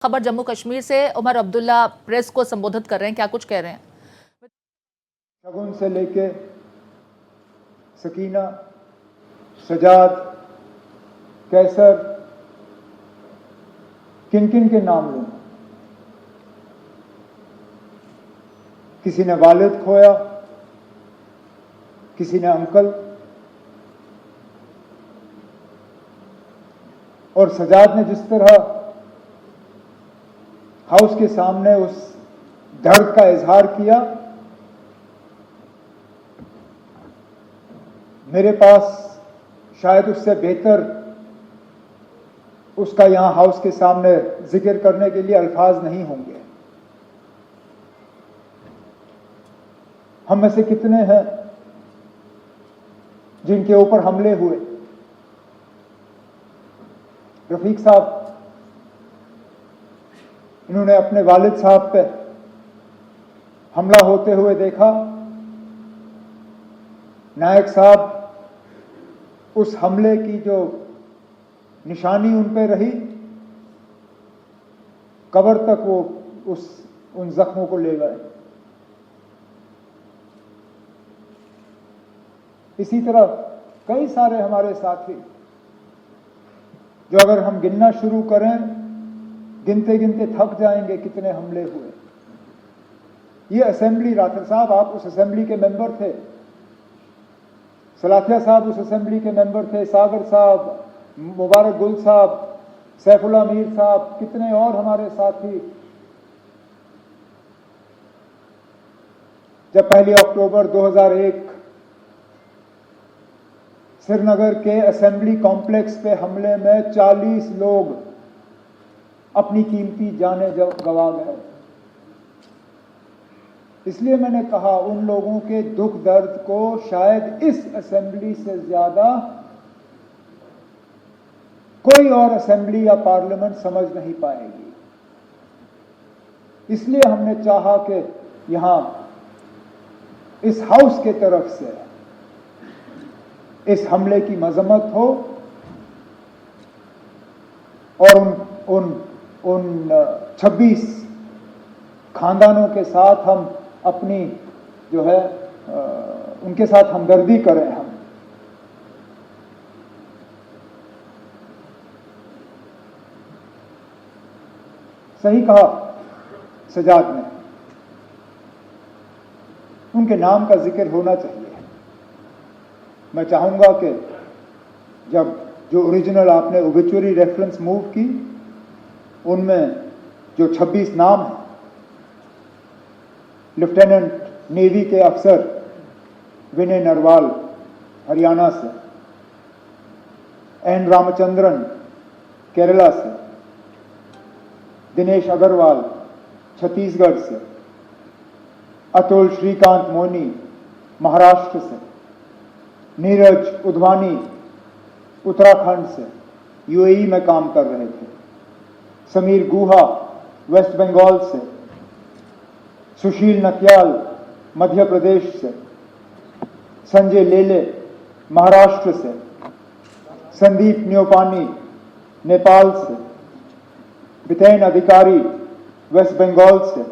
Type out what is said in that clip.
खबर जम्मू कश्मीर से। उमर अब्दुल्ला प्रेस को संबोधित कर रहे हैं, क्या कुछ कह रहे हैं? शगुन से लेके सकीना, सजाद, कैसर, किन किन के नाम लूं? किसी ने वालिद खोया, किसी ने अंकल, और सजाद ने जिस तरह हाउस के सामने उस दर्द का इजहार किया, मेरे पास शायद उससे बेहतर उसका यहां हाउस के सामने जिक्र करने के लिए अल्फाज नहीं होंगे। हम में से कितने हैं जिनके ऊपर हमले हुए? रफीक साहब, इन्होंने अपने वालिद साहब पे हमला होते हुए देखा। नायक साहब, उस हमले की जो निशानी उन पे रही, कब्र तक वो उन जख्मों को ले गए। इसी तरह कई सारे हमारे साथी जो अगर हम गिनना शुरू करें, गिनते गिनते थक जाएंगे कितने हमले हुए। ये असेंबली, राठौर साहब आप उस असेंबली के मेंबर थे, सलाथिया साहब उस असेंबली के मेंबर थे, सागर साहब, मुबारक गुल साहब, सैफुल्ला मीर साहब, कितने और हमारे साथी जब 1 अक्टूबर 2001 श्रीनगर के असेंबली कॉम्प्लेक्स पे हमले में 40 लोग अपनी कीमती जानें गंवा गए। इसलिए मैंने कहा, उन लोगों के दुख दर्द को शायद इस असेंबली से ज्यादा कोई और असेंबली या पार्लियामेंट समझ नहीं पाएगी। इसलिए हमने चाहा कि यहां इस हाउस के तरफ से इस हमले की मजम्मत हो और उन 26 खानदानों के साथ हम अपनी जो है उनके साथ हमदर्दी करें। हम सही कहा सजाद ने, उनके नाम का जिक्र होना चाहिए। मैं चाहूंगा कि जब जो ओरिजिनल आपने ओबिचुअरी रेफरेंस मूव की, उनमें जो 26 नाम हैं, लेफ्टिनेंट नेवी के अफसर विनय नरवाल हरियाणा से, एन रामचंद्रन केरला से, दिनेश अग्रवाल छत्तीसगढ़ से, अतुल श्रीकांत मोनी महाराष्ट्र से, नीरज उधवानी उत्तराखंड से यूएई में काम कर रहे थे, समीर गुहा वेस्ट बंगाल से, सुशील नटियाल मध्य प्रदेश से, संजय लेले महाराष्ट्र से, संदीप न्योपानी नेपाल से, बितेन अधिकारी वेस्ट बंगाल से,